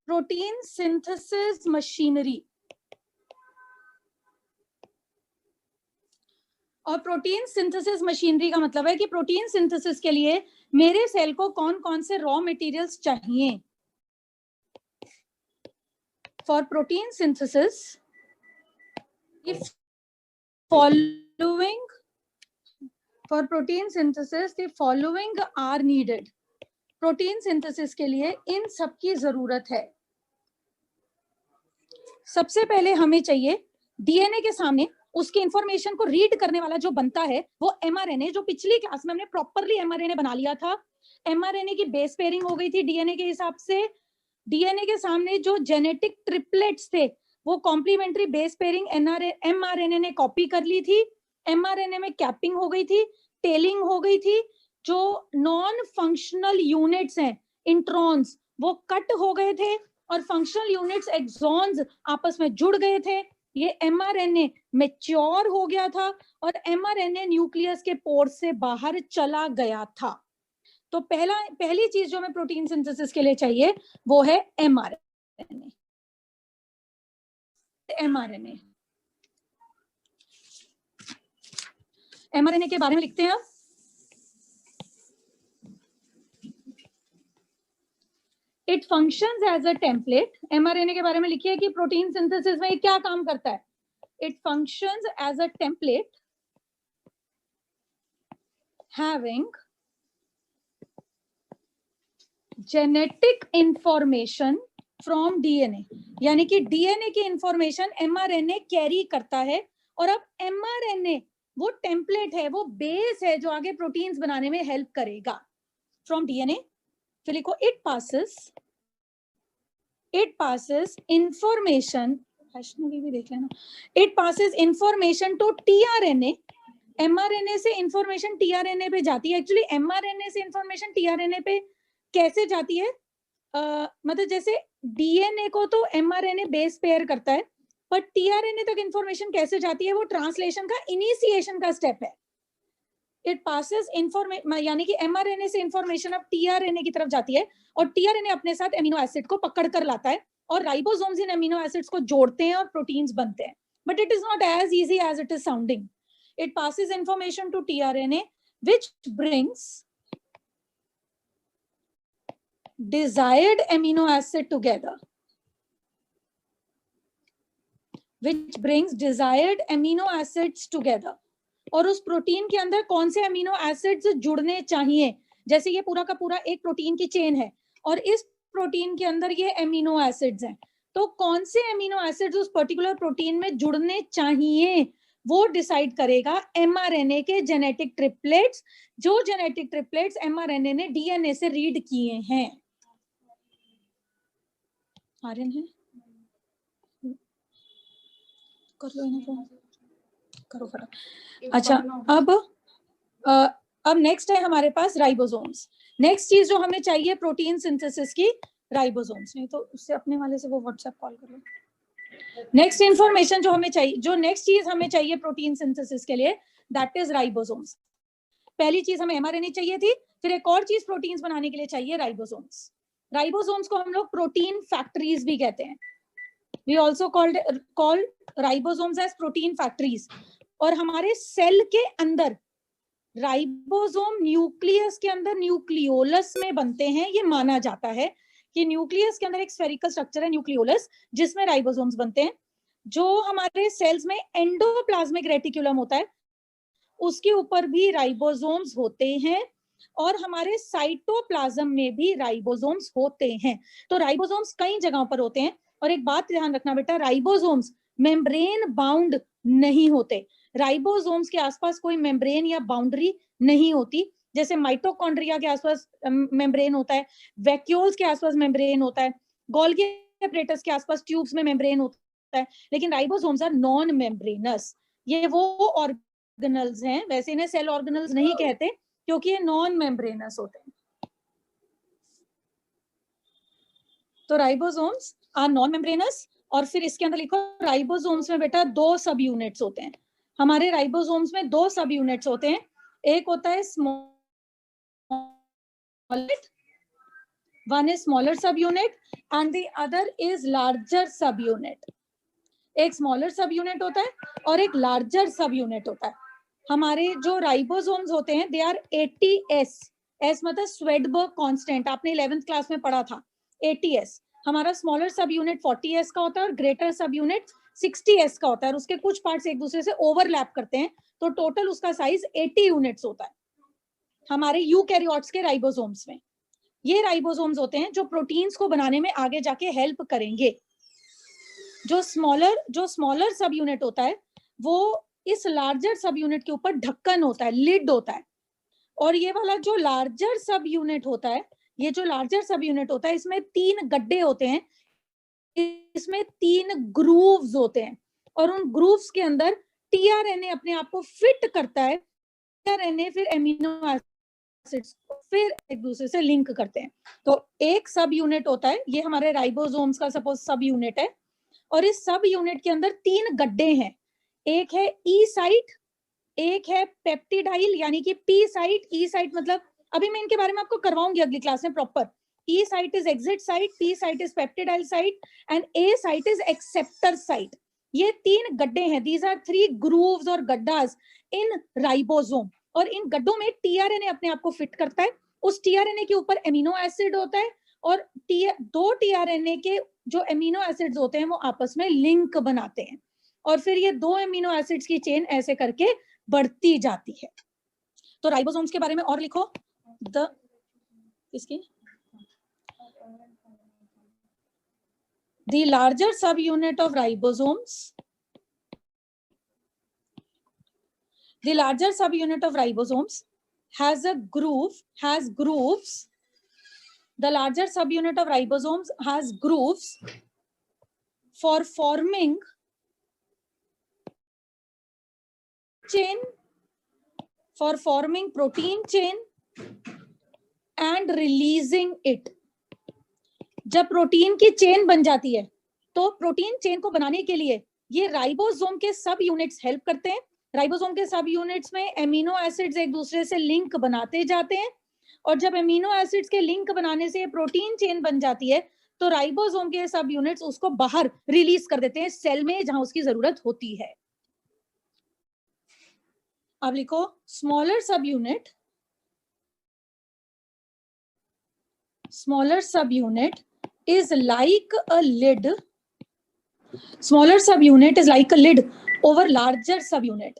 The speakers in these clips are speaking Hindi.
Protein synthesis machinery. और प्रोटीन सिंथेसिस मशीनरी का मतलब है कि प्रोटीन सिंथेसिस के लिए मेरे सेल को कौन कौन से रॉ मटेरियल्स चाहिए। For protein synthesis for protein synthesis the following are needed. Protein synthesis के लिए इन सब की जरूरत है। सबसे पहले हमें चाहिए डीएनए के सामने उसकी इंफॉर्मेशन को रीड करने वाला जो बनता है वो एमआरएनए, जो पिछली क्लास में हमने प्रॉपरली एमआरएनए बना लिया था। एमआरएनए की बेस पेयरिंग हो गई थी डीएनए के हिसाब से। डीएनए के सामने जो जेनेटिक ट्रिपलेट्स थे वो कॉम्प्लीमेंट्री बेस पेयरिंग एमआरएनए ने कॉपी कर ली थी। एमआरएनए में कैपिंग हो गई थी, टेलिंग हो गई थी। जो नॉन फंक्शनल यूनिट्स हैं इंट्रॉन्स वो कट हो गए थे और फंक्शनल यूनिट्स एक्सॉन्स आपस में जुड़ गए थे। ये एमआरएनए मैच्योर हो गया था और एमआरएनए न्यूक्लियस के पोर से बाहर चला गया था। तो पहली चीज जो हमें प्रोटीन सिंथेसिस के लिए चाहिए वो है एमआरएनए। एमआरएनए के बारे में लिखते हैं। It functions as a template. MRNA के बारे में लिखिए कि प्रोटीन सिंथेसिस में क्या काम करता है। It functions as a template having genetic information from DNA. यानी कि डीएनए की इंफॉर्मेशन एमआरएनए कैरी करता है और अब एमआरएनए वो टेम्पलेट है, वो बेस है जो आगे प्रोटीन्स बनाने में हेल्प करेगा फ्रॉम डीएनए। फिर लिखो इट passes information, भी देख लेना। It passes information to tRNA. MRNA से इंफॉर्मेशन टीआरएनए पे जाती है। एक्चुअली एमआरएनए से इंफॉर्मेशन टीआरएनए पे कैसे जाती है, मतलब जैसे डीएनए को तो एमआरएनए बेस पेयर करता है, पर टीआरएनए तक इंफॉर्मेशन कैसे जाती है वो ट्रांसलेशन का इनिशिएशन का स्टेप है। इट पासेस इंफॉर्मेशन, यानी कि एमआरएनए से इंफॉर्मेशन अब टीआरएनए की तरफ जाती है और टीआरएनए अपने साथ एमिनो एसिड को पकड़ कर लाता है और राइबोसोम्स इन एमिनो एसिड्स को जोड़ते हैं और प्रोटीन्स बनते हैं। But it is not as easy as it is sounding. It passes information to tRNA which brings desired amino acid together, which brings desired amino acids together। और उस प्रोटीन के अंदर कौन से अमीनो एसिड्स जुड़ने चाहिए। जैसे ये पूरा का पूरा एक प्रोटीन की चेन है और इस प्रोटीन के अंदर ये अमीनो एसिड्स हैं, तो कौन से अमीनो एसिड्स उस पर्टिकुलर प्रोटीन में जुड़ने चाहिए वो डिसाइड करेगा एमआरएनए के जेनेटिक ट्रिपलेट्स, जो जेनेटिक ट्रिपलेट्स एमआरएनए ने डीएनए से रीड किए हैं। आर्यन है, कर लो इन्हें, करो फटाफट। अच्छा, अब नेक्स्ट है हमारे पास राइबोसोम्स। नेक्स्ट चीज जो हमें चाहिए प्रोटीन सिंथेसिस की, राइबोसोम्स। नहीं तो उससे अपने वाले से वो व्हाट्सएप कॉल कर लो। नेक्स्ट इंफॉर्मेशन जो हमें चाहिए, जो नेक्स्ट चीज हमें चाहिए प्रोटीन सिंथेसिस के लिए, दैट इज राइबोसोम्स। पहली चीज हमें एमआरएनए चाहिए थी, फिर एक और चीज प्रोटीन्स बनाने के लिए चाहिए राइबोसोम्स। राइबोसोम्स को हम लोग प्रोटीन फैक्ट्रीज भी कहते हैं। We also call ribosomes as protein factories। और हमारे सेल के अंदर राइबोसोम न्यूक्लियस के अंदर न्यूक्लियोलस में बनते हैं। ये माना जाता है कि न्यूक्लियस के अंदर एक स्फेरिकल स्ट्रक्चर है न्यूक्लियोलस, जिसमें राइबोसोम्स बनते हैं। जो हमारे सेल्स में एंडोप्लाज्मिक रेटिकुलम होता है उसके ऊपर भी राइबोसोम्स होते हैं और हमारे साइटोप्लाज्म में भी राइबोसोम्स होते हैं। तो राइबोसोम्स कई जगहों पर होते हैं। और एक बात ध्यान रखना बेटा, राइबोसोम्स मेम्ब्रेन बाउंड नहीं होते। राइबोसोम्स के आसपास कोई मेम्ब्रेन या बाउंड्री नहीं होती। जैसे माइटोकॉन्ड्रिया के आसपास मेम्ब्रेन होता है, वैक्यूल्स के आसपास मेम्ब्रेन होता है, गोल्गी एपरेटस के आसपास ट्यूब्स में मेम्ब्रेन होता है, लेकिन राइबोसोम्स आर नॉन मेम्ब्रेनस। ये वो ऑर्गेनल्स हैं, वैसे इन्हें सेल ऑर्गेनल्स नहीं कहते क्योंकि ये नॉन मेम्ब्रेनस होते हैं। तो राइबोसोम्स आर नॉन मेम्ब्रेनस। और फिर इसके अंदर लिखो राइबोसोम्स में बेटा 2 सब यूनिट्स होते हैं। हमारे राइबोसोम्स में 2 सब यूनिट्स होते हैं। एक होता है स्मॉल, वन इज स्मॉलर सब unit and the other is larger सब यूनिट। एक स्मॉलर सब यूनिट होता है और एक लार्जर सब यूनिट होता है। हमारे जो राइबोसोम्स होते हैं दे आर 80s। एस मतलब स्वेडबर्ग कांस्टेंट, आपने 11th क्लास में पढ़ा था। 80s हमारा स्मॉलर सब यूनिट 40s का होता है और ग्रेटर सब यूनिट 60s का होता है, और उसके कुछ पार्ट्स एक दूसरे से ओवरलैप करते हैं, तो टोटल उसका साइज 80 यूनिट्स होता है हमारे यूकैरियोट्स के राइबोसोम्स में। ये राइबोसोम्स होते हैं जो प्रोटीन्स को बनाने में आगे जाके हेल्प करेंगे। जो स्मॉलर सब यूनिट होता है वो इस लार्जर सब यूनिट के ऊपर ढक्कन होता है, लिड होता है। और ये वाला जो लार्जर सब यूनिट होता है, ये जो लार्जर सब यूनिट होता है इसमें 3 गड्ढे होते हैं, इसमें 3 ग्रूव्स होते हैं, और उन ग्रूव्स के अंदर टीआरएनए अपने आप को फिट करता है। टीआरएनए फिर एमिनो एसिड्स फिर एक दूसरे से लिंक करते हैं। तो एक सब यूनिट होता है, ये हमारे राइबोसोम्स का सपोज सब यूनिट है, और इस सब यूनिट के अंदर 3 गड्ढे हैं। एक है ई साइट, एक है पेप्टिडाइल यानी कि पी साइट, ई साइट मतलब अभी मैं इनके बारे में आपको करवाऊंगी अगली क्लास में proper. E site is exit site, P site is peptidyl site and A site is acceptor site. ये 3 गड्ढे हैं, दीज आर 3 ग्रूव्स और गड्ढास इन राइबोसोम, और इन गड्ढों में टीआरएनए अपने आप को फिट करता है। उस टीआरएनए के ऊपर एमिनो एसिड होता है, और 2 टीआरएनए के जो एमिनो एसिड्स होते हैं वो आपस में लिंक बनाते हैं, और फिर ये 2 एमिनो एसिड्स की चेन ऐसे करके बढ़ती जाती है। तो राइबोसोम्स के बारे में और लिखो। इसकी the larger subunit of ribosomes, the larger subunit of ribosomes has grooves. The larger subunit of ribosomes has grooves for forming protein chain and releasing it. जब प्रोटीन की चेन बन जाती है तो प्रोटीन चेन को बनाने के लिए ये राइबोसोम के सब यूनिट्स हेल्प करते हैं। राइबोसोम के सब यूनिट्स में एमिनो एसिड्स एक दूसरे से लिंक बनाते जाते हैं, और जब एमिनो एसिड्स के लिंक बनाने से प्रोटीन चेन बन जाती है तो राइबोसोम के सब यूनिट्स उसको बाहर रिलीज कर देते हैं सेल में जहां उसकी जरूरत होती है। अब लिखो स्मॉलर सब unit is like a lid. Smaller subunit is like a lid over larger subunit.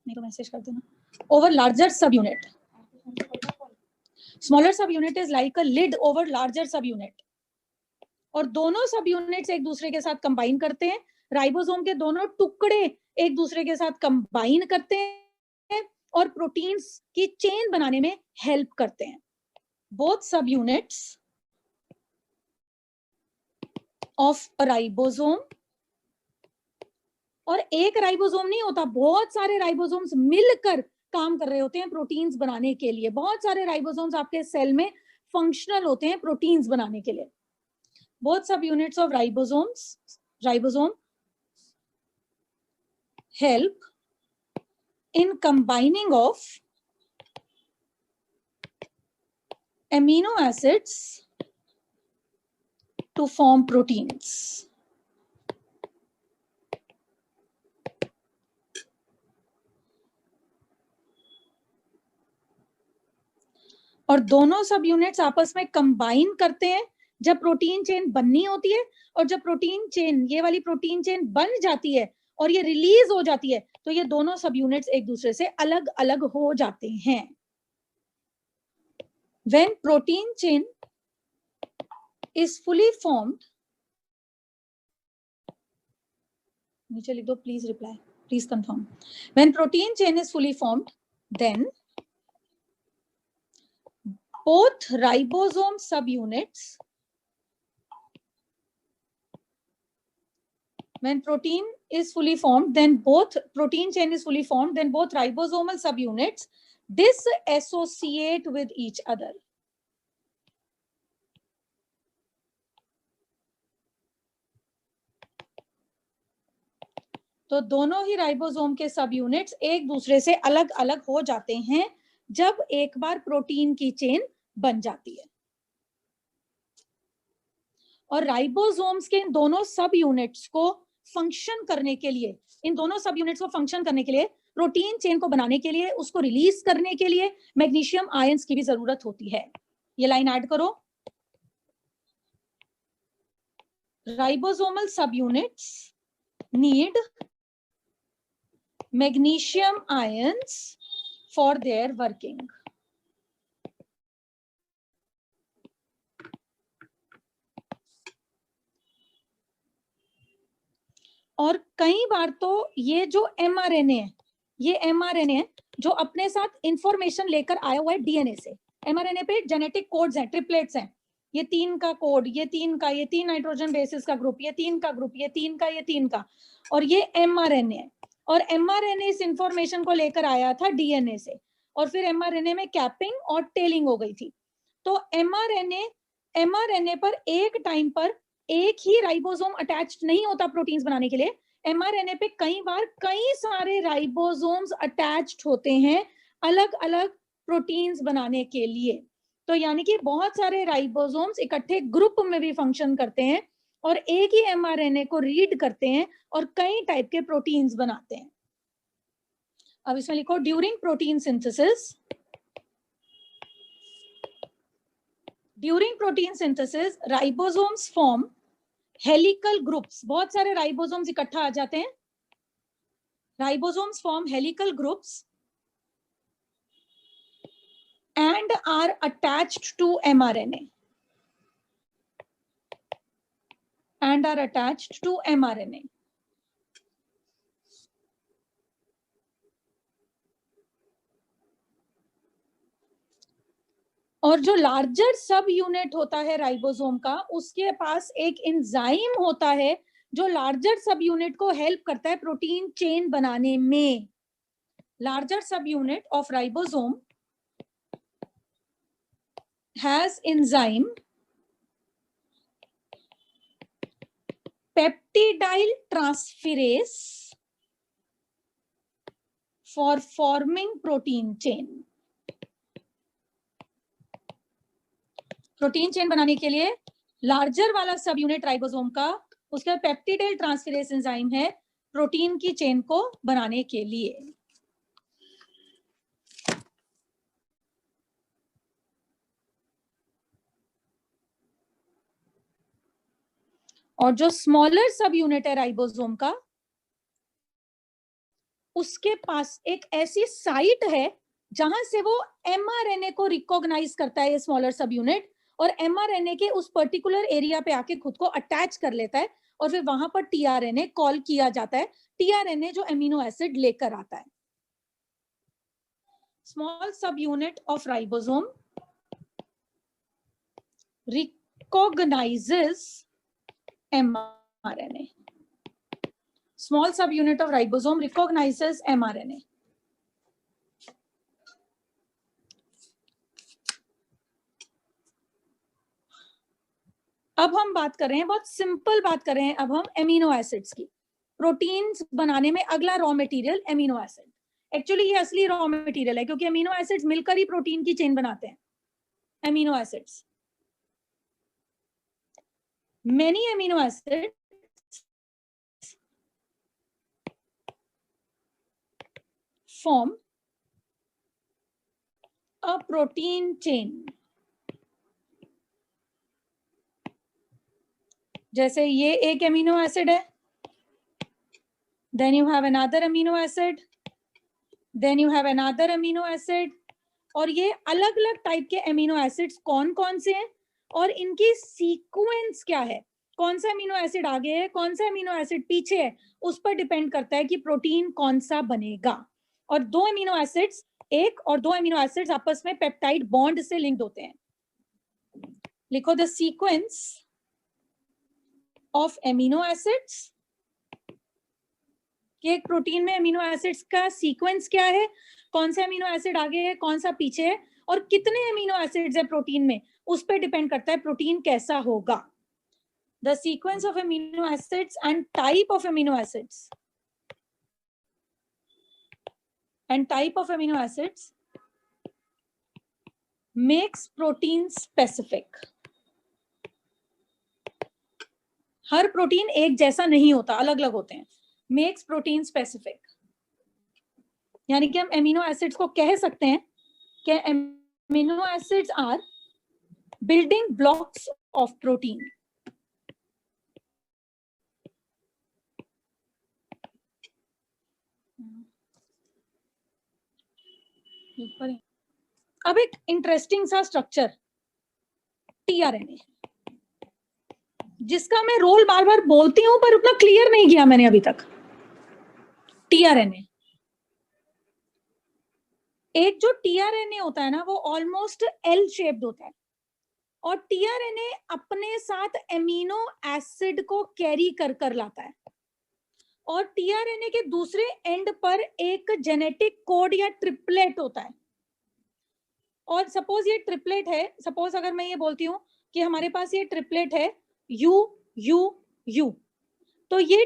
मेरे को मैसेज कर देना। Over larger subunit. Smaller subunit is like a lid over larger subunit. और दोनों सबयूनिट्स एक दूसरे के साथ कंबाइन करते हैं। राइबोसोम के दोनों टुकड़े एक दूसरे के साथ कंबाइन करते हैं और प्रोटीन्स की चेन बनाने में हेल्प करते हैं। Both subunits of a ribosome, और एक राइबोसोम नहीं होता, बहुत सारे राइबोसोम्स मिलकर काम कर रहे होते हैं प्रोटीन्स बनाने के लिए। बहुत सारे राइबोसोम्स आपके सेल में फंक्शनल होते हैं प्रोटीन्स बनाने के लिए। Both subunits of ribosome help in combining of amino acids to form proteins. और दोनों सब यूनिट्स आपस में कंबाइन करते हैं जब प्रोटीन चेन बननी होती है, और जब प्रोटीन चेन, ये वाली प्रोटीन चेन बन जाती है और ये रिलीज हो जाती है तो ये दोनों सब यूनिट्स एक दूसरे से अलग अलग हो जाते हैं। When protein chain is fully formed, नीचे लिख दो please reply, please confirm. When protein chain is fully formed, then both ribosome subunits, when protein is fully formed, then both protein chain is fully formed, then both ribosomal subunits disassociate with each other. तो दोनों ही राइबोसोम के सब यूनिट्स एक दूसरे से अलग अलग हो जाते हैं जब एक बार प्रोटीन की चेन बन जाती है। और राइबोसोम्स के इन दोनों सब यूनिट्स को फंक्शन करने के लिए, इन दोनों सब यूनिट्स को फंक्शन करने के लिए, प्रोटीन चेन को बनाने के लिए, उसको रिलीज करने के लिए मैग्नीशियम आयंस की भी जरूरत होती है। ये लाइन ऐड करो, राइबोसोमल सब units need magnesium ions for their working. और कई बार तो ये जो mRNA है, ये mRNA है जो अपने साथ इंफॉर्मेशन लेकर आया हुआ है डीएनए से। mRNA पे जेनेटिक कोड्स हैं, ट्रिपलेट्स हैं, ये 3 का कोड, ये 3 का, ये 3 नाइट्रोजन बेसिस का ग्रुप, ये 3 का ग्रुप, ये 3 का, ये 3 का, और ये mRNA है। और mRNA इस इंफॉर्मेशन को लेकर आया था डीएनए से, और फिर mRNA में कैपिंग और टेलिंग हो गई थी। तो mRNA पर एक टाइम पर एक ही राइबोसोम अटैच्ड नहीं होता प्रोटीन्स बनाने के लिए। mRNA पे कई बार कई सारे राइबोसोम्स अटैच्ड होते हैं अलग अलग प्रोटीन्स बनाने के लिए। तो यानी कि बहुत सारे राइबोसोम्स इकट्ठे ग्रुप में भी फंक्शन करते हैं और एक ही mRNA को रीड करते हैं और कई टाइप के प्रोटीन्स बनाते हैं। अब इसमें लिखो, during protein synthesis, during protein synthesis ribosomes form helical groups. बहुत सारे राइबोसोम्स इकट्ठा आ जाते हैं, ribosomes form helical groups and are attached to mRNA and are attached to mRNA. और जो लार्जर सब यूनिट होता है राइबोसोम का, उसके पास एक एंजाइम होता है जो लार्जर सब यूनिट को हेल्प करता है प्रोटीन चेन बनाने में। लार्जर सब unit of ribosome has enzyme peptidyl transferase for forming protein chain. Protein chain बनाने के लिए लार्जर वाला सब यूनिट राइबोसोम का, उसका पेप्टिडाइल ट्रांसफेरेज एंजाइम है प्रोटीन की चेन को बनाने के लिए। और जो स्मॉलर सब यूनिट है राइबोसोम का, उसके पास एक ऐसी साइट है जहां से वो mRNA को रिकॉग्नाइज करता है, ये स्मॉलर सब यूनिट, और mRNA के उस पर्टिकुलर एरिया पे आके खुद को अटैच कर लेता है और फिर वहां पर tRNA कॉल किया जाता है, tRNA जो एमिनो एसिड लेकर आता है। स्मॉल सब unit of ribosome recognises mRNA. Small subunit of ribosome recognizes mRNA. अब हम बात कर रहे हैं, बहुत सिंपल बात कर रहे हैं अब हम एमिनो एसिड्स की। प्रोटीन्स बनाने में अगला raw material amino acid. Actually ये असली रॉ मटेरियल है क्योंकि एमिनो एसिड्स मिलकर ही प्रोटीन की चेन बनाते हैं। Amino acids, many amino acid form a protein chain. जैसे ये एक एमिनो एसिड है, then you have another amino acid, then you have another amino acid, और ये अलग अलग टाइप के एमिनो एसिड्स कौन कौन से हैं और इनकी सीक्वेंस क्या है, कौन सा एमिनो एसिड आगे है, कौन सा एमिनो एसिड पीछे है, उस पर डिपेंड करता है कि प्रोटीन कौन सा बनेगा। और दो एमिनो एसिड्स, एक और दो एमिनो एसिड्स आपस में पेप्टाइड बॉन्ड से लिंक्ड होते हैं। लिखो, the sequence of amino acids, कि एक प्रोटीन में एमिनो एसिड्स का सीक्वेंस क्या है, कौन सा एमिनो एसिड आगे है, कौन सा पीछे है, और कितने एमिनो एसिड्स है प्रोटीन में, उस पर डिपेंड करता है प्रोटीन कैसा होगा। The sequence of amino acids and type of amino acids and type of amino acids makes protein specific. Her protein एक जैसा नहीं होता, अलग अलग होते हैं, मेक्स प्रोटीन स्पेसिफिक। यानी कि हम एमिनो एसिड्स को कह सकते हैं कि amino acids are building blocks of protein. अब एक इंटरेस्टिंग सा स्ट्रक्चर टीआरएनए, जिसका मैं रोल बार बार बोलती हूं पर उतना क्लियर नहीं किया मैंने अभी तक। टीआरएनए, एक जो टीआरएनए होता है ना वो ऑलमोस्ट एल शेप्ड होता है, और टीआरएनए अपने साथ एमिनो एसिड को कैरी कर कर लाता है, और टीआरएनए के दूसरे एंड पर एक जेनेटिक कोड या ट्रिपलेट होता है। और सपोज ये ट्रिपलेट है, सपोज अगर मैं ये बोलती हूँ कि हमारे पास ये ट्रिपलेट है यू यू यू, तो ये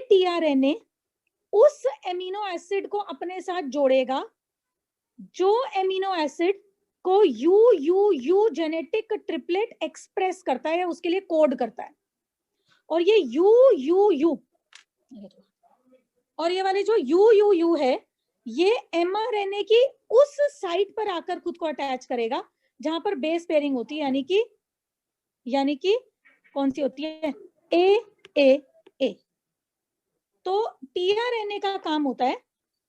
टीआरएनए उस एमिनो एसिड को अपने साथ जोड़ेगा जो एमिनो एसिड को you you you genetic triplet express करता है, उसके लिए कोड करता है। और ये यू यू यू और ये वाले जो यू यू यू है, ये एमआरएनए की उस साइट पर आकर खुद को अटैच करेगा जहां पर बेस पेयरिंग होती है, यानी कि कौन सी होती है, ए। तो टीआरएनए का काम होता है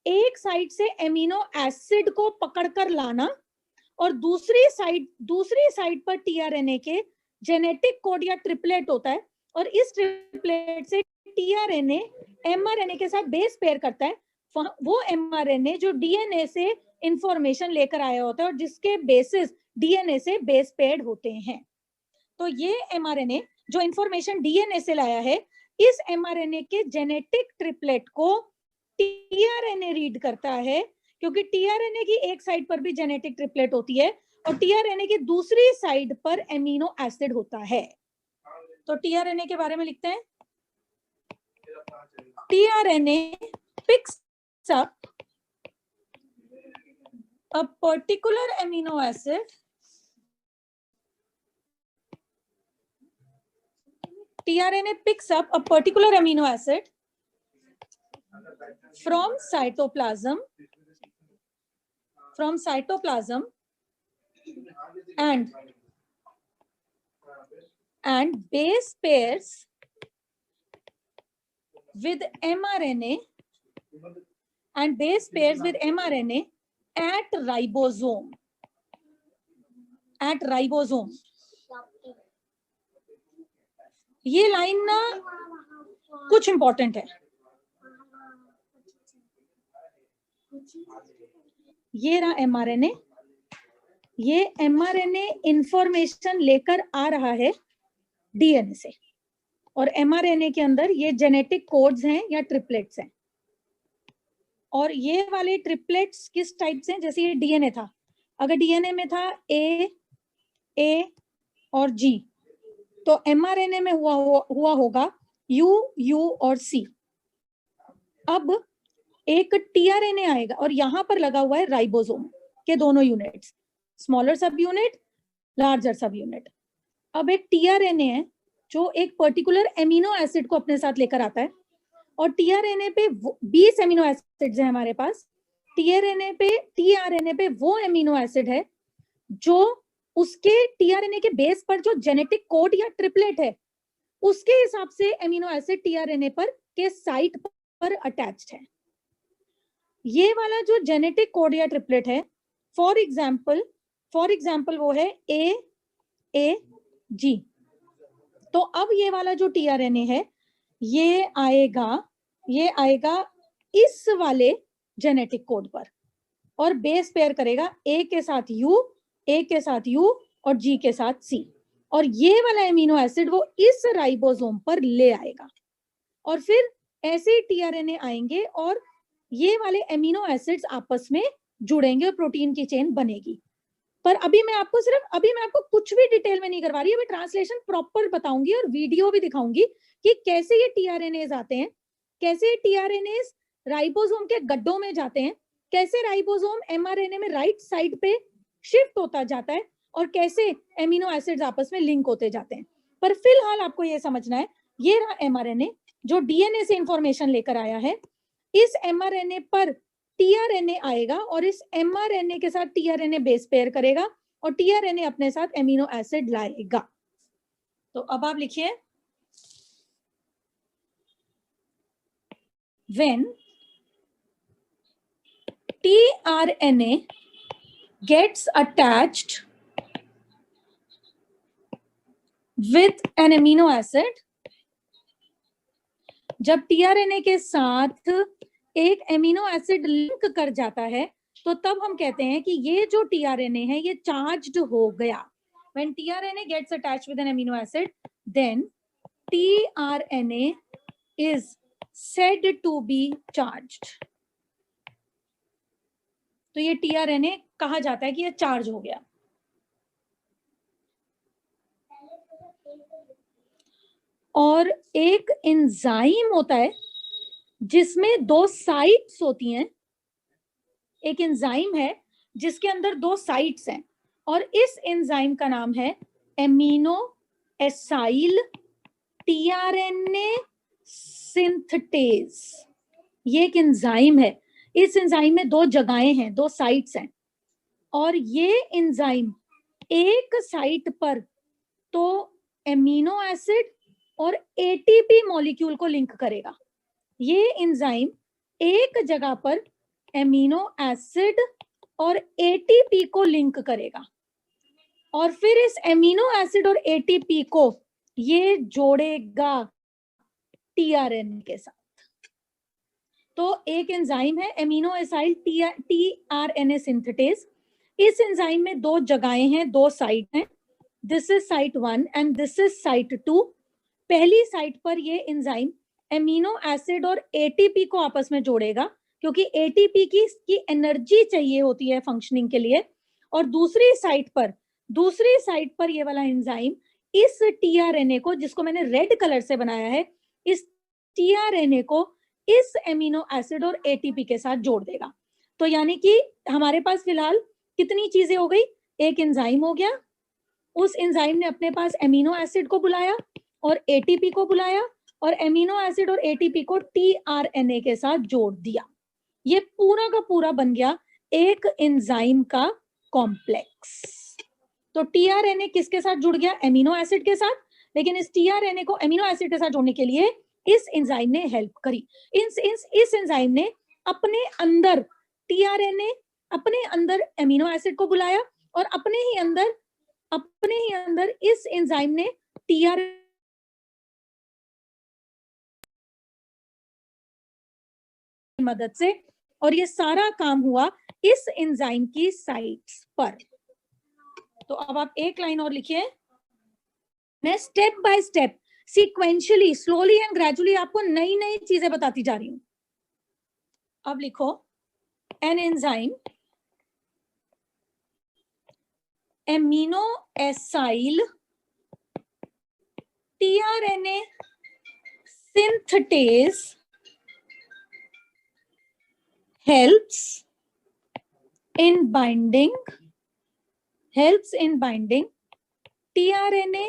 एक साइड से एमिनो एसिड को पकड़कर लाना, और दूसरी साइड पर टीआरएनए के जेनेटिक कोड या ट्रिपलेट होता है, और इस ट्रिपलेट से टीआरएनए एमआरएनए के साथ बेस पेयर करता है। वो एमआरएनए जो डीएनए से इंफॉर्मेशन लेकर आया होता है और जिसके बेसिस डीएनए से बेस पेयर्ड होते हैं। तो ये एमआरएनए जो इंफॉर्मेशन डीएनए से लाया है, इस एमआरएनए के जेनेटिक ट्रिपलेट को टीआरएनए रीड करता है, क्योंकि टीआरएनए की एक साइड पर भी जेनेटिक ट्रिपलेट होती है और टीआरएनए की दूसरी साइड पर एमिनो एसिड होता है। तो टीआरएनए के बारे में लिखते हैं, tRNA picks up a particular amino acid tRNA picks up a particular amino acid from cytoplasm and base pairs with mRNA at ribosome. ये लाइन ना कुछ इंपॉर्टेंट है। ये रहा एमआरएनए, ये एमआरएनए इंफॉर्मेशन लेकर आ रहा है डीएनए से, और एमआरएनए के अंदर ये जेनेटिक कोड्स हैं या ट्रिपलेट्स हैं। और ये वाले ट्रिपलेट्स किस टाइप से हैं, जैसे ये डीएनए था, अगर डीएनए में था ए और जी, तो एमआरएनए में हुआ होगा यू और सी। अब एक टीआरएनए आएगा और यहां पर लगा हुआ है राइबोसोम के दोनों यूनिट्स, स्मॉलर सब यूनिट, लार्जर सब यूनिट। अब एक टीआरएनए है जो एक पर्टिकुलर एमिनो एसिड को अपने साथ लेकर आता है, और टीआरएनए पे 20 एमिनो एसिड्स हैं हमारे पास। टीआरएनए पे वो एमिनो एसिड है जो उसके टीआरएनए के बेस पर जो जेनेटिक कोड या ट्रिपलेट है, उसके हिसाब से एमिनो एसिड टीआरएनए पर के साइट पर अटैच्ड है। ये वाला जो जेनेटिक कोड या ट्रिपलेट है, फॉर एग्जाम्पल वो है ए जी। तो अब ये वाला जो टीआरएनए है, ये आएगा इस वाले जेनेटिक कोड पर और बेस पेयर करेगा ए के साथ यू और जी के साथ सी, और ये वाला एमिनो एसिड वो इस राइबोसोम पर ले आएगा, और फिर ऐसे ही टीआरएनए आएंगे और ये वाले एमिनो एसिड्स आपस में जुड़ेंगे और प्रोटीन की चेन बनेगी। पर अभी मैं आपको कुछ भी डिटेल में नहीं करवा रही, अभी ट्रांसलेशन प्रॉपर बताऊंगी और वीडियो भी दिखाऊंगी कि कैसे ये टीआरएनएज आते हैं, कैसे टीआरएनएज राइबोसोम के गड्ढों में जाते हैं, कैसे राइबोसोम एमआरएनए में राइट साइड पे शिफ्ट होता जाता है, और कैसे एमिनो एसिड्स आपस में लिंक होते जाते हैं। पर फिलहाल आपको ये समझना है, ये रहा mRNA जो डीएनए से इंफॉर्मेशन लेकर आया है। इस mRNA पर tRNA आएगा और इस mRNA के साथ tRNA बेस पेयर करेगा और tRNA अपने साथ एमिनो एसिड लाएगा। तो अब आप लिखिए, when tRNA gets attached with an amino acid, जब tRNA के साथ एक एमिनो एसिड लिंक कर जाता है तो तब हम कहते हैं कि ये जो tRNA है ये चार्ज्ड हो गया। When tRNA gets attached with an amino acid, then tRNA is said to be charged. तो ये tRNA कहा जाता है कि ये चार्ज हो गया। और एक एंजाइम होता है जिसमें दो साइट्स होती हैं। एक एंजाइम है जिसके अंदर दो साइट्स हैं और इस एंजाइम का नाम है एमिनो एसाइल tRNA सिंथेटेज। ये एक एंजाइम है। इस एंजाइम में दो जगहें हैं, दो साइट्स हैं और ये एंजाइम एक साइट पर तो एमिनो एसिड और एटीपी मॉलिक्यूल को लिंक करेगा। ये एंजाइम एक जगह पर एमिनो एसिड और एटीपी को लिंक करेगा और फिर इस एमिनो एसिड और एटीपी को ये जोड़ेगा tRNA के साथ। तो एक एंजाइम है एमिनो एसाइल tRNA सिंथेटेज। इस एंजाइम में दो जगहें हैं, दो साइट हैं। This is site 1 and this is site 2। पहली साइट पर ये एंजाइम एमिनो एसिड और एटीपी को आपस में जोड़ेगा क्योंकि एटीपी की एनर्जी चाहिए होती है फंक्शनिंग के लिए। और दूसरी साइट पर ये वाला एंजाइम इस tRNA को, जिसको मैंने रेड कलर से बनाया है, इस tRNA को इस एमिनो एसिड और एटीपी के साथ जोड़ देगा। तो यानी कि हमारे पास फिलहाल कितनी चीजें हो गई? एक एंजाइम हो गया, उस एंजाइम ने अपने पास एमिनो एसिड को बुलाया और एटीपी को बुलाया और एमिनो एसिड और एटीपी को tRNA के साथ जोड़ दिया। ये पूरा का पूरा बन गया एक एंजाइम का कॉम्प्लेक्स। तो tRNA किसके साथ जुड़ गया? एमिनो एसिड के साथ। लेकिन इस tRNA को एमिनो एसिड के साथ जोड़ने के लिए इस एंजाइम ने हेल्प करी। इस एंजाइम ने अपने अंदर tRNA, अपने अंदर एमिनो एसिड को बुलाया और अपने ही अंदर इस एंजाइम ने tRNA मदद से, और ये सारा काम हुआ इस एंजाइम की साइट्स पर। तो अब आप एक लाइन और लिखिए। मैं step by step, sequentially, slowly and gradually आपको नई नई चीजें बताती जा रही हूं। अब लिखो, an enzyme amino acyl tRNA synthetase helps in binding tRNA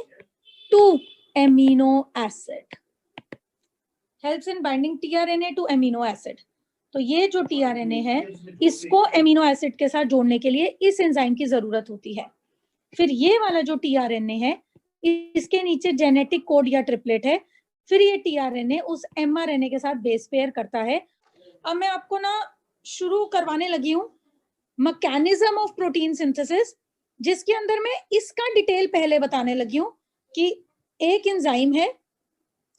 to amino acid, helps in binding tRNA to amino acid। तो ये जो tRNA है इसको एमिनो एसिड के साथ जोड़ने के लिए इस एंजाइम की जरूरत होती है। फिर ये वाला जो tRNA है इसके नीचे जेनेटिक कोड या ट्रिपलेट है। फिर ये tRNA उस mRNA के साथ बेस पेयर करता है। अब मैं आपको ना शुरू करवाने लगी हूं मैकेनिज्म ऑफ प्रोटीन सिंथेसिस, जिसके अंदर मैं इसका डिटेल पहले बताने लगी हूं कि एक एंजाइम है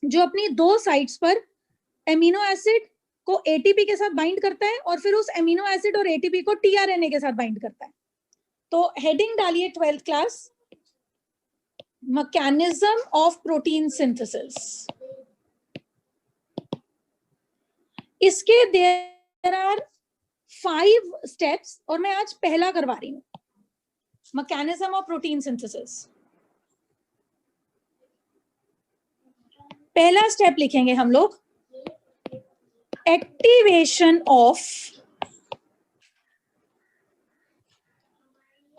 जो अपनी दो साइट्स पर एमिनो एसिड को एटीपी के साथ बाइंड करता है और फिर उस एमिनो एसिड और एटीपी को tRNA के साथ बाइंड करता है। तो हेडिंग डालिए 12th class, mechanism of protein synthesis. इसके देयर आर 5 स्टेप्स और मैं आज पहला करवा रही हूं, मैकेनिज्म ऑफ प्रोटीन सिंथेसिस। पहला स्टेप लिखेंगे हम लोग, activation of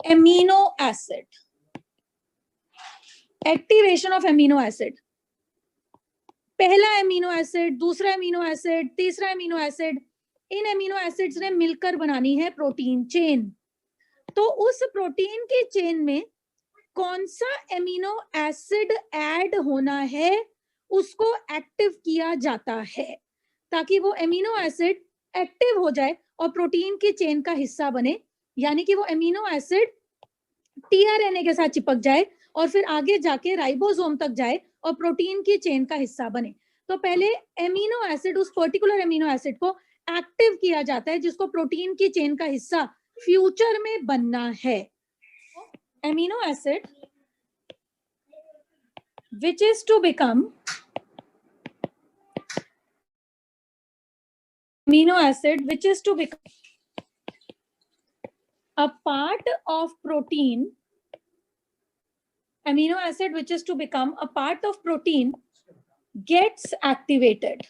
amino acid. Activation of amino acid, पहला एमिनो एसिड, दूसरा एमिनो एसिड, तीसरा एमिनो एसिड, इन एमिनो एसिड्स ने मिलकर बनानी है प्रोटीन चेन। तो उस प्रोटीन की चेन में कौन सा एमिनो एसिड ऐड होना है उसको एक्टिव किया जाता है, ताकि वो एमिनो एसिड एक्टिव हो जाए और प्रोटीन की चेन का हिस्सा बने, यानी कि वो एमिनो एसिड टीआरएनए के साथ चिपक जाए और फिर आगे जाके राइबोसोम तक जाए और प्रोटीन की चेन का हिस्सा बने। तो पहले एमिनो एसिड, उस पर्टिकुलर एमिनो एसिड को एक्टिव किया जाता है जिसको प्रोटीन की चेन का हिस्सा फ्यूचर में बनना है। Amino acid which is to become amino acid which is to become a part of protein, amino acid which is to become a part of protein gets activated,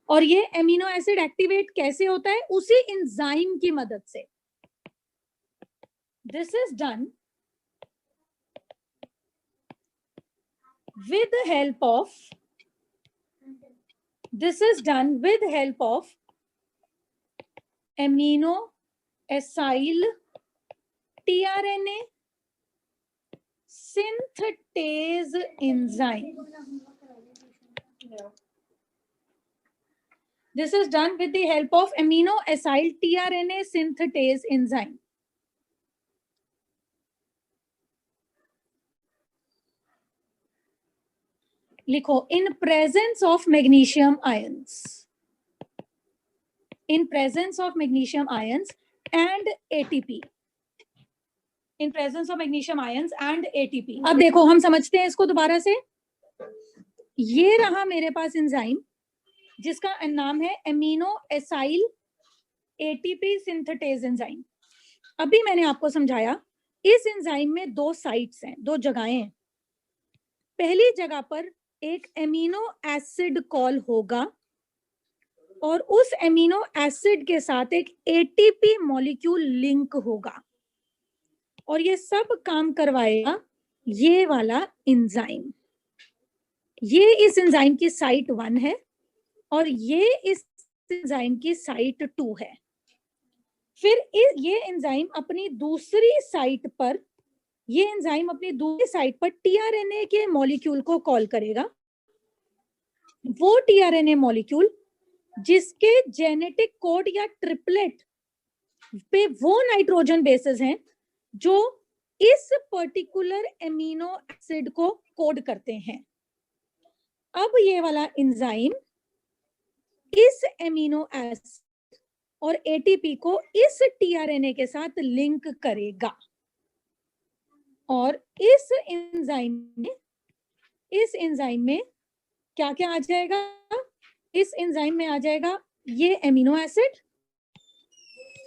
और ये एमिनो एसिड एक्टिवेट कैसे होता है? उसी एंजाइम की मदद से। This is done with the help of amino acyl tRNA synthetase enzyme. This is done with the help of amino acyl tRNA synthetase enzyme. लिखो, in presence of magnesium ions, in presence of magnesium ions and ATP, in presence of magnesium ions and ATP। अब देखो हम समझते हैं इसको दोबारा से। ये रहा मेरे पास एंजाइम जिसका नाम है amino acyl ATP synthetase enzyme. अभी मैंने आपको समझाया इस एंजाइम में दो साइट्स हैं, दो जगहें हैं। पहली जगह पर एक एमिनो एसिड कॉल होगा और उस एमिनो एसिड के साथ एक एटीपी मॉलिक्यूल लिंक होगा और ये सब काम करवाएगा ये वाला एंजाइम। ये इस एंजाइम की साइट 1 है और ये इस एंजाइम की साइट 2 है। फिर ये एंजाइम अपनी दूसरी साइट पर टीआरएनए के मॉलिक्यूल को कॉल करेगा। वो टीआरएनए मॉलिक्यूल जिसके जेनेटिक कोड या ट्रिपलेट पे वो नाइट्रोजन बेसेस हैं जो इस पर्टिकुलर एमिनो एसिड को कोड करते हैं। अब ये वाला एंजाइम इस एमिनो एसिड और एटीपी को इस टीआरएनए के साथ लिंक करेगा और इस एंजाइम में क्या क्या आ जाएगा? इस एंजाइम में आ जाएगा ये एमिनो एसिड,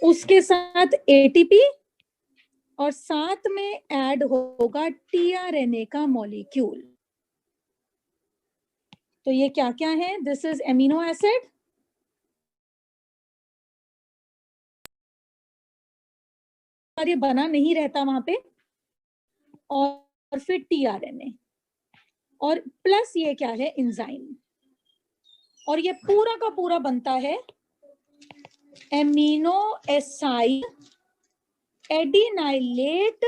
उसके साथ एटीपी और साथ में ऐड होगा टीआरएनए का मॉलिक्यूल। तो ये क्या क्या है? दिस इज एमिनो एसिड, और ये बना नहीं रहता वहां पे, और फिर टीआरएनए, और प्लस ये क्या है? एंजाइम। और ये पूरा का पूरा बनता है amino acyl adenylate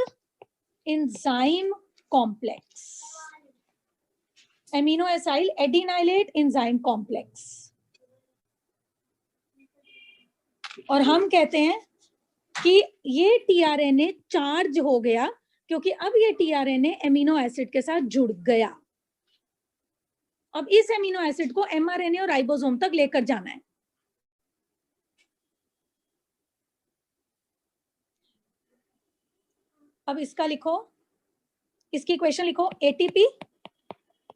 enzyme complex. Amino acyl adenylate enzyme complex. और हम कहते हैं कि ये टीआरएनए चार्ज हो गया क्योंकि अब ये टीआरएनए एमिनो एसिड के साथ जुड़ गया। अब इस एमिनो एसिड को एमआरएनए और राइबोसोम तक लेकर जाना है। अब इसका लिखो, इसकी इक्वेशन लिखो। एटीपी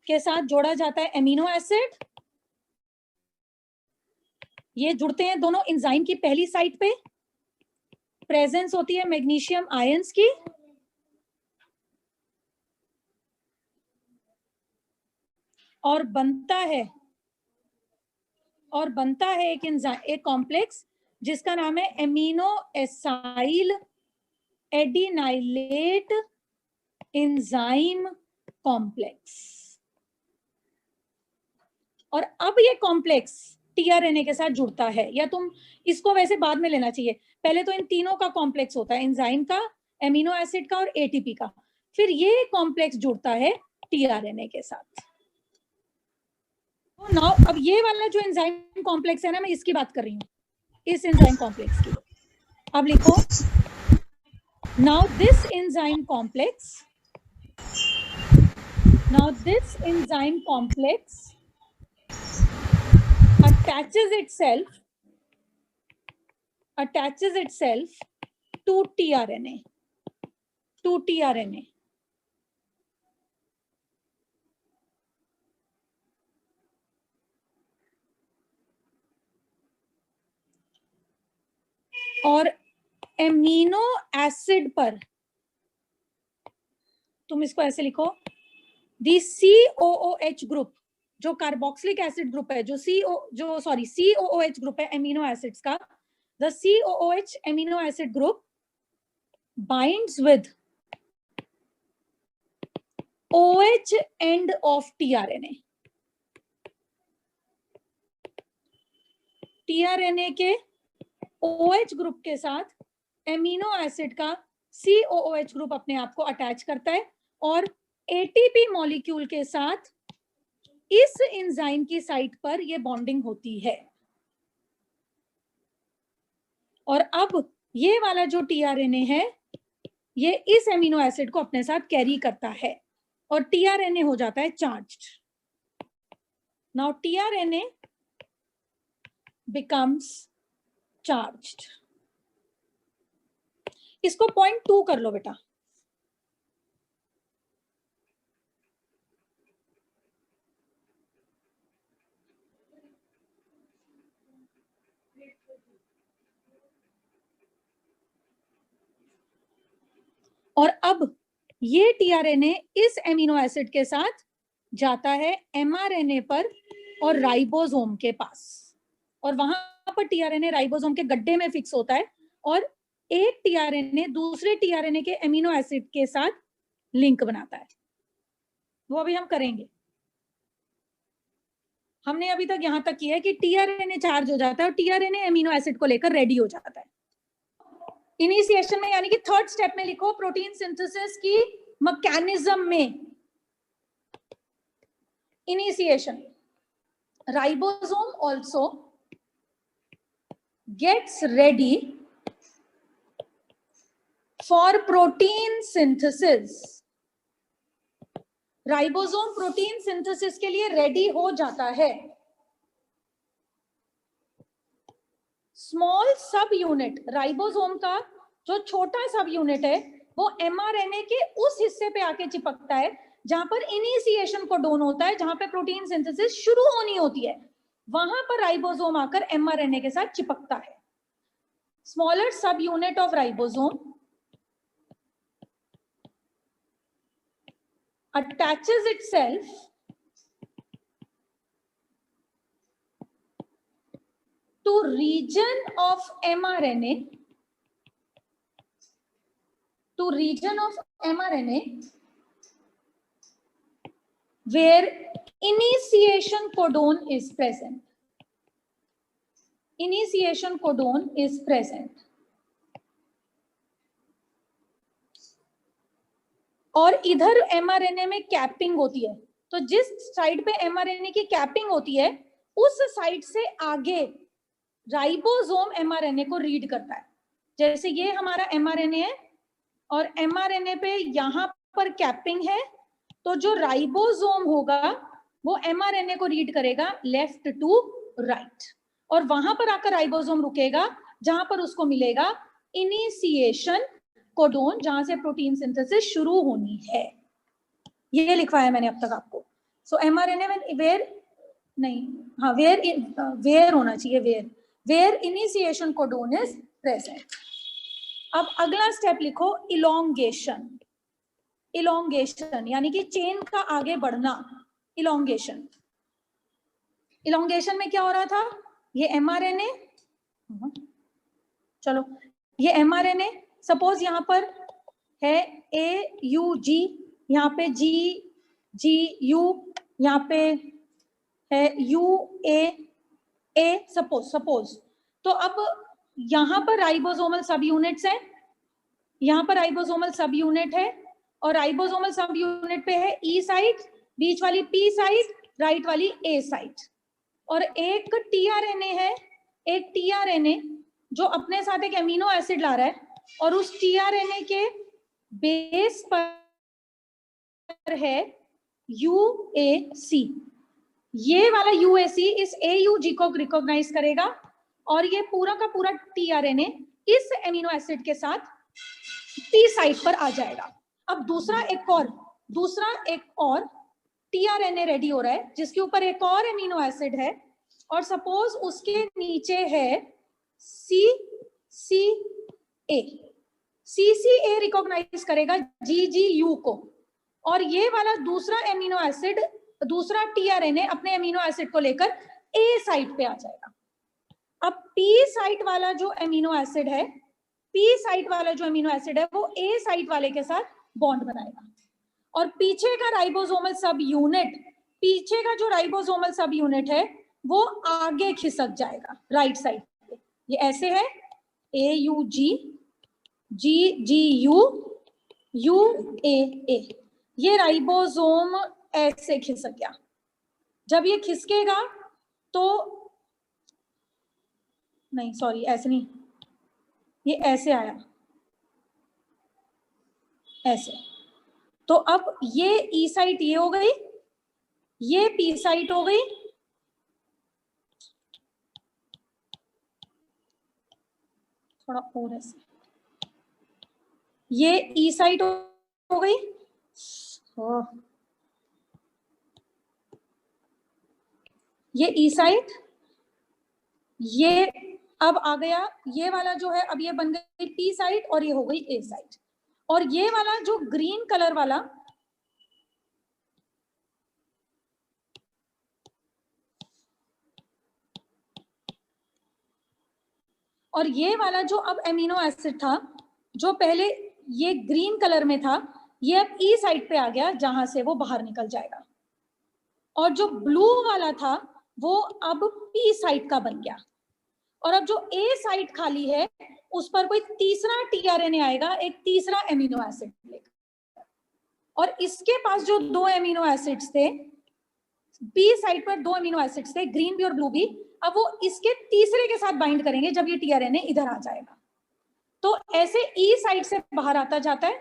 के साथ जोड़ा जाता है एमिनो एसिड, ये जुड़ते हैं दोनों एंजाइम की पहली साइट पे, प्रेजेंस होती है मैग्नीशियम आयंस की, और बनता है एक कॉम्प्लेक्स जिसका नाम है amino acyl adenylate enzyme complex. और अब ये कॉम्प्लेक्स टीआरएनए के साथ जुड़ता है, या तुम इसको वैसे बाद में लेना चाहिए, पहले तो इन तीनों का कॉम्प्लेक्स होता है, एंजाइम का, एमिनो एसिड का और एटीपी का, फिर ये कॉम्प्लेक्स जुड़ता है टीआरएनए के साथ। तो नाउ अब ये वाला जो एंजाइम कॉम्प्लेक्स है ना, मैं इसकी बात कर रही हूँ, इस एंजाइम कॉम्प्लेक्स की। अब लिखो, now this enzyme complex, now this enzyme complex attaches itself to tRNA, और एमिनो एसिड पर, तुम इसको ऐसे लिखो, दी COOH ग्रुप, जो कार्बोक्सिलिक एसिड ग्रुप है, जो COOH ग्रुप है एमिनो एसिड्स का, the COOH amino acid group binds with OH end of tRNA। tRNA के OH ग्रुप के साथ एमिनो एसिड का COOH ग्रुप अपने आप को अटैच करता है, और एटीपी मॉलिक्यूल के साथ इस एंजाइम की साइट पर यह बॉन्डिंग होती है। और अब ये वाला जो टीआरएनए है, ये इस एमिनो एसिड को अपने साथ कैरी करता है, और टीआरएनए हो जाता है charged. Now tRNA becomes charged. इसको पॉइंट 2 कर लो बेटा। और अब ये टीआरएनए इस एमिनो एसिड के साथ जाता है एमआरएनए पर और राइबोसोम के पास, और वहां पर टीआरएनए राइबोसोम के गड्ढे में फिक्स होता है, और एक टीआरएनए दूसरे टीआरएनए के एमिनो एसिड के साथ लिंक बनाता है। वो अभी हम करेंगे। हमने अभी तक यहां तक किया है कि टीआरएनए चार्ज हो जाता है और टीआरएनए एमिनो एसिड को लेकर रेडी हो जाता है। इनिशिएशन में, यानी कि थर्ड स्टेप में लिखो, प्रोटीन सिंथेसिस की मैकेनिज्म में, initiation, ribosome also gets ready for protein synthesis. Ribosome protein synthesis के लिए रेडी हो जाता है। स्मॉल सब यूनिट, राइबोसोम का जो छोटा सब यूनिट है, वो एमआरएनए के उस हिस्से पे आके चिपकता है जहां पर इनिशिएशन कोडोन होता है, जहां पे प्रोटीन सिंथेसिस शुरू होनी होती है, वहां पर राइबोसोम आकर एमआरएनए के साथ चिपकता है। स्मॉलर सब unit of ribosome attaches itself to region of mRNA, where initiation codon is present. Initiation codon is present. और इधर एमआरएनए में कैपिंग होती है, तो जिस साइड पे एमआरएनए की कैपिंग होती है, उस साइड से आगे राइबोसोम एमआरएनए को रीड करता है। जैसे ये हमारा एमआरएनए है और एमआरएनए पे यहाँ पर कैपिंग है, तो जो राइबोसोम होगा वो एमआरएनए को रीड करेगा लेफ्ट टू राइट, और वहां पर आकर राइबोसोम रुकेगा जहां पर उसको मिलेगा इनिशिएशन कोडोन, जहां से प्रोटीन सिंथेसिस शुरू होनी है। ये लिखवाया मैंने अब तक आपको। सो एमआरएनए में वेयर नहीं, हाँ वेयर होना चाहिए, where initiation codon is present. अब अगला स्टेप लिखो, इलोंगेशन। इलोंगेशन यानी कि चेन का आगे बढ़ना। इलोंगेशन में क्या हो रहा था, ये एमआरएनए चलो ये mRNA, सपोज यहाँ पर है AUG, यहाँ पे GU, यहाँ पे है UAA, सपोज। तो अब यहाँ पर राइबोसोमल सब यूनिट्स है, यहाँ पर राइबोसोमल सब यूनिट है, और राइबोसोमल सब यूनिट पे है E साइट, बीच वाली P साइट, राइट वाली A साइट, और एक tRNA है, एक tRNA जो अपने साथ एक एमिनो एसिड ला रहा है, और उस tRNA के बेस पर है UAC। ये वाला UAC इस AUG को रिकॉग्नाइज करेगा, और ये पूरा का पूरा tRNA इस एमिनो एसिड के साथ P साइट पर आ जाएगा। अब दूसरा एक और tRNA रेडी हो रहा है, जिसके ऊपर एक और एमिनो एसिड है, और सपोज उसके नीचे है CCA रिकॉग्नाइज करेगा GGU को, और ये वाला दूसरा एमिनो एसिड, दूसरा tRNA अपने एमिनो एसिड को लेकर A साइट पे आ जाएगा। अब P साइट वाला जो एमिनो एसिड है, वो A साइट वाले के साथ बॉन्ड बनाएगा, और पीछे का जो राइबोसोमल सब यूनिट है वो आगे खिसक जाएगा राइट साइड पे। ये ऐसे है AUG, GGU, UAA, ये राइबोसोम ऐसे खिसक गया। जब ये खिसकेगा तो नहीं, सॉरी ऐसे नहीं, ये ऐसे आया, ऐसे। तो अब ये E साइट ये हो गई, ये P साइट हो गई, थोड़ा और ऐसे, ये E साइट हो गई, ये E साइट, ये अब आ गया, ये वाला जो है अब ये बन गई P साइट, और ये हो गई A साइट, और ये वाला जो ग्रीन कलर वाला, और ये वाला जो अब एमिनो एसिड था, जो पहले ये ग्रीन कलर में था, ये अब E साइट पे आ गया, जहां से वो बाहर निकल जाएगा, और जो ब्लू वाला था वो अब P साइट का बन गया, और अब जो A साइट खाली है उस पर कोई तीसरा tRNA आएगा, एक तीसरा एमिनो एसिड लेकर, और इसके पास जो दो एमिनो एसिड्स थे, P साइट पर दो एमिनो एसिड्स थे, ग्रीन भी और ब्लू भी, अब वो इसके तीसरे के साथ बाइंड करेंगे जब ये tRNA इधर आ जाएगा। तो ऐसे E साइट से बाहर आता जाता है,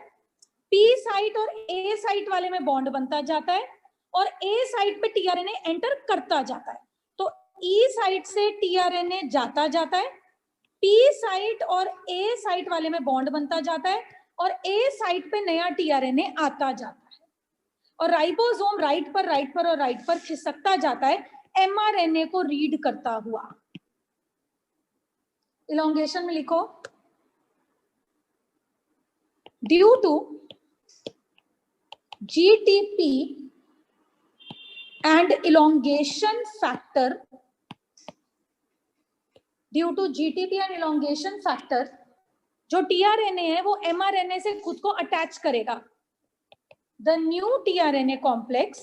P साइट और A साइट वाले में बॉन्ड बनता जाता है, और A साइट पे tRNA एंटर करता जाता है। तो E साइट से tRNA जाता जाता है, P साइट और A साइट वाले में बॉन्ड बनता जाता है, और A साइट पे नया tRNA आता जाता है, और राइबोसोम राइट पर खिसकता जाता है mRNA को रीड करता हुआ। इलोंगेशन में लिखो, due to GTP and elongation factor, जो tRNA है वो mRNA से खुद को अटैच करेगा। The new tRNA complex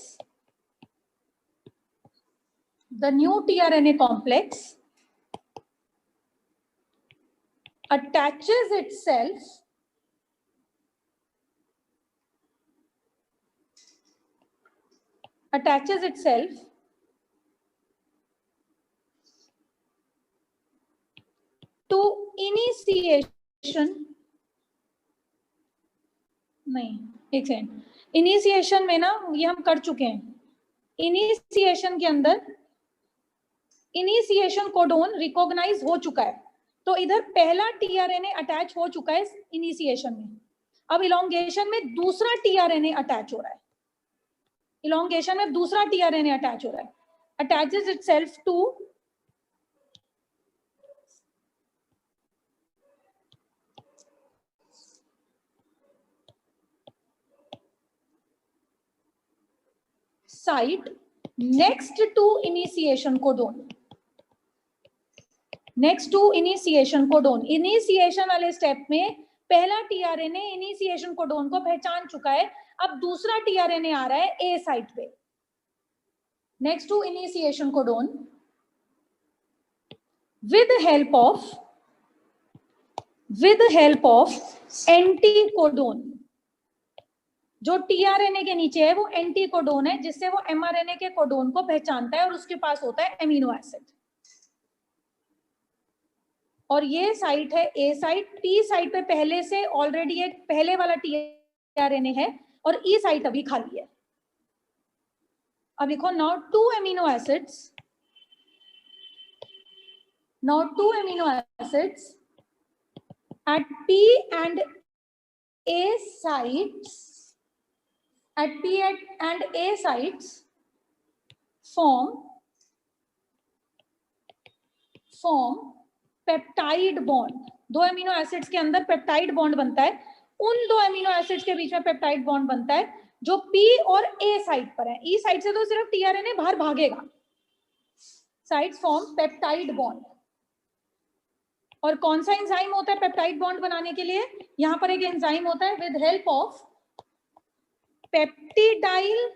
attaches itself to initiation में ना ये हम कर चुके हैं। इनिशिएशन के अंदर इनिशिएशन कोडोन रिकॉग्नाइज हो चुका है, तो इधर पहला tRNA अटैच हो चुका है इनिशिएशन में। अब इलोंगेशन में दूसरा tRNA अटैच हो रहा है, attaches itself to site next to initiation codon, next to initiation codon, इनिशिएशन वाले स्टेप में पहला टीआरएनए इनिशिएशन कोडोन को पहचान चुका है, अब दूसरा टीआरएनए आ रहा है ए साइट पे। Next to initiation codon, with help of anticodon, जो टीआरएनए के नीचे है वो एंटीकोडोन है, जिससे वो एमआरएनए के कोडोन को पहचानता है और उसके पास होता है एमिनो एसिड। और ये साइट है ए साइट, पी साइट पे पहले से ऑलरेडी एक पहले वाला टीआरएनए है और ई साइट अभी खाली है। अब लिखो now to amino acids at P and A sites, form peptide bond. दो एमिनो एसिड्स के अंदर पेप्टाइड बॉन्ड बनता है, उन दो एमिनो एसिड्स के बीच में पेप्टाइड बॉन्ड बनता है जो P और A साइट पर है। ई साइट से तो सिर्फ टीआरएनए बाहर भागेगा। Sites form peptide bond. और कौन सा एंजाइम होता है पेप्टाइड बॉन्ड बनाने के लिए? यहां पर एक एंजाइम होता है with help of peptidyl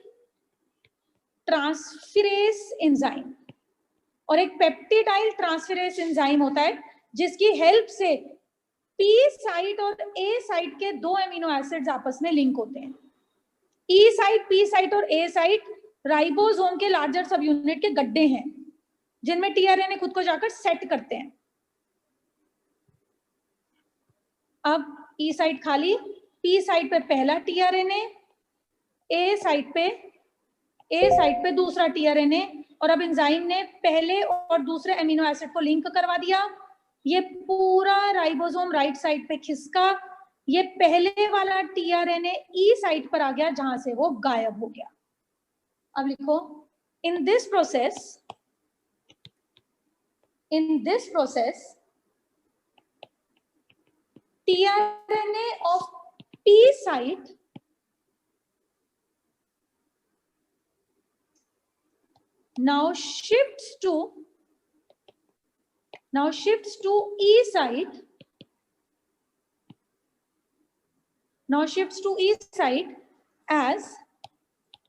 transferase enzyme, और एक पेप्टिडाइल ट्रांसफेरेज एंजाइम होता है जिसकी हेल्प से पी साइट और ए साइट के दो एमिनो एसिड्स आपस में लिंक होते हैं। ई साइट, पी साइट और ए साइट राइबोसोम के लार्जर सब यूनिट के गड्ढे हैं जिनमें टीआरएनए खुद को जाकर सेट करते हैं। अब ई साइट खाली, पी साइट पे पहला टीआरएनए, ए साइट पे दूसरा टीआरएनए, और अब एंजाइम ने पहले और दूसरे एमिनो एसिड को लिंक करवा दिया। ये पूरा राइबोसोम राइट साइड पे खिसका, ये पहले वाला टीआरएनए ई साइट पर आ गया जहां से वो गायब हो गया। अब लिखो in this process tRNA of P site now shifts to E site, as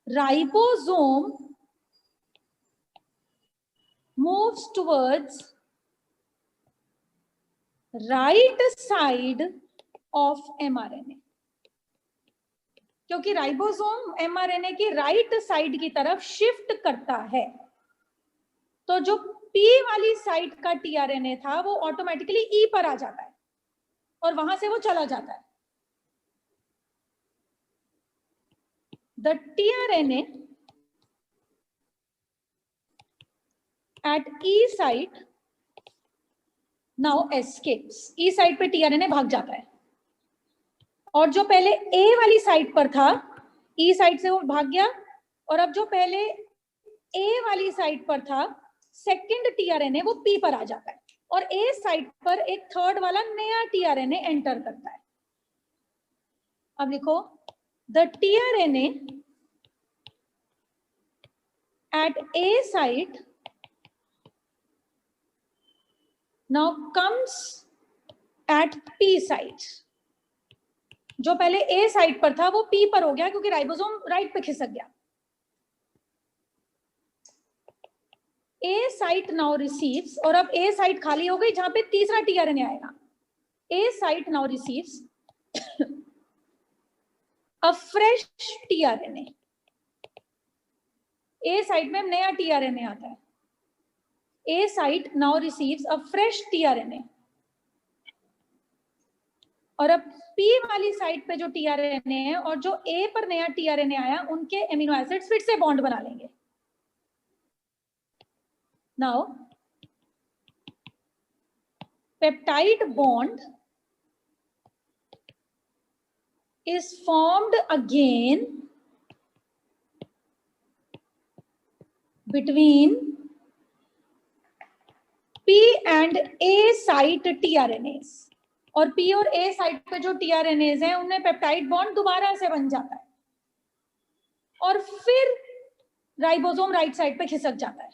ribosome moves towards right side of mRNA, क्योंकि राइबोसोम एमआरएनए की राइट साइड की तरफ शिफ्ट करता है, तो जो पी वाली साइड का टीआरएनए था वो ऑटोमेटिकली ई पर आ जाता है और वहां से वो चला जाता है। The tRNA at E site now escapes. E site पे टीआरएनए भाग जाता है, और जो पहले ए वाली साइट पर था ई साइट से वो भाग गया, और अब जो पहले ए वाली साइट पर था सेकंड टीआरएनए वो पी पर आ जाता है, और ए साइट पर एक थर्ड वाला नया टीआरएनए एंटर करता है। अब लिखो the tRNA at A site now comes at P site। जो पहले A साइट पर था वो P पर हो गया क्योंकि राइबोसोम राइट पे खिसक गया। A साइट नाउ रिसीव्स, और अब A साइट खाली हो गई जहां पे तीसरा टीआरएनए आएगा। A site now receives a fresh tRNA. A site में नया टीआरएनए आता है। A site now receives a fresh tRNA, और अब P वाली साइट पे जो tRNA है और जो A पर नया tRNA आया उनके एमिनो एसिड्स फिर से बॉन्ड बना लेंगे। Now peptide bond is formed again between P and A site tRNAs, और P और A साइट पे जो tRNAs हैं उनमें पेप्टाइड बॉन्ड दोबारा से बन जाता है और फिर राइबोसोम राइट साइड पे खिसक जाता है।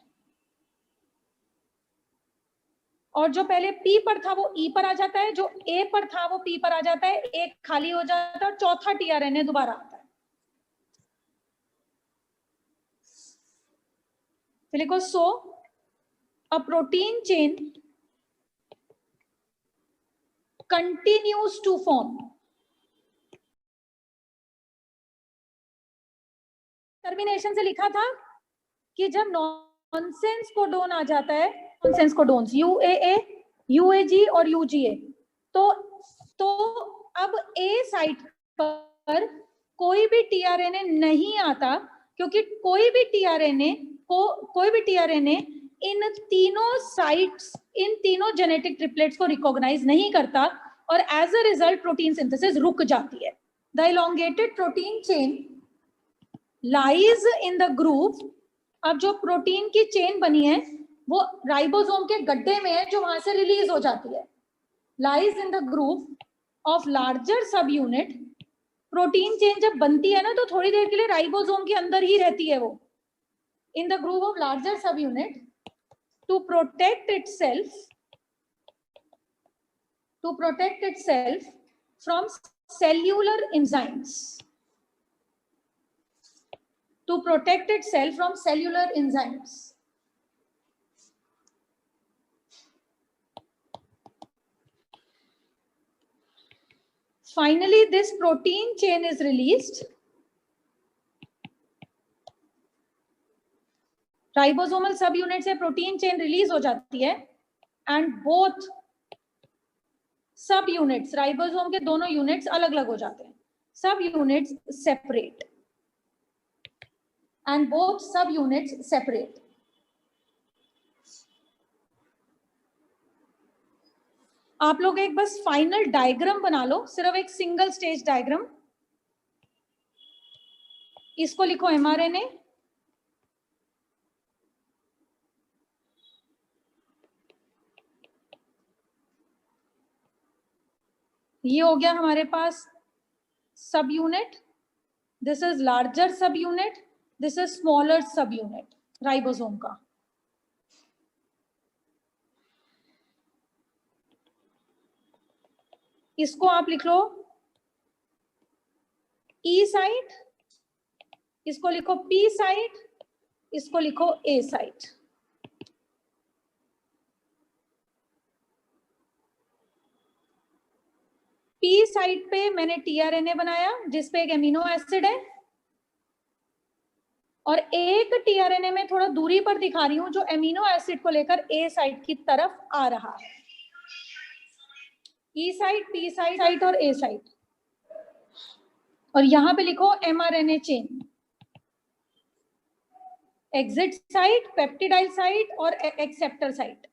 और जो पहले P पर था वो E पर आ जाता है, जो A पर था वो P पर आ जाता है, एक खाली हो जाता है और चौथा tRNA दोबारा आता है। तो लिखो so a protein chain continues to form। Termination से लिखा था कि जब नॉनसेंस कोडोन आ जाता है, नॉनसेंस कोडोन्स UAA, UAG और UGA, तो अब A साइट पर कोई भी tRNA नहीं आता, क्योंकि कोई भी tRNA इन तीनों साइट्स, इन तीनों जेनेटिक ट्रिपलेट्स को रिकॉग्नाइज नहीं करता और as a result protein synthesis रुक जाती है। The elongated protein chain lies in the groove. अब जो प्रोटीन की चेन बनी है वो राइबोसोम के गड्ढे में है, जो वहां से रिलीज हो जाती है। Lies in the groove of larger सब यूनिट। प्रोटीन चेन जब बनती है ना तो थोड़ी देर के लिए राइबोसोम के अंदर ही रहती है वो, इन द ग्रूव ऑफ लार्जर सब unit, to protect itself from cellular enzymes, to protect itself from cellular enzymes. Finally, this protein chain is released. Ribosomal सब यूनिट से प्रोटीन चेन रिलीज हो जाती है एंड बोथ सब यूनिट्स, राइबोसोम के दोनों यूनिट्स अलग अलग हो जाते हैं, सब यूनिट्स सेपरेट एंड बोथ सब यूनिट्स सेपरेट। आप लोग एक बस फाइनल डायग्राम बना लो, सिर्फ एक सिंगल स्टेज डायग्राम। इसको लिखो mRNA, ये हो गया हमारे पास subunit, this is larger subunit, this is smaller subunit ribosome का। इसको आप लिख लो E साइट, इसको लिखो P साइट, इसको लिखो A साइट। P साइट पे मैंने tRNA बनाया जिसपे एक एमिनो एसिड है, और एक tRNA में थोड़ा दूरी पर दिखा रही हूं जो एमिनो एसिड को लेकर A साइट की तरफ आ रहा है। E साइट, P साइट और A साइट। और यहां पे लिखो mRNA chain, exit site, peptidyl site और एक्सेप्टर साइट।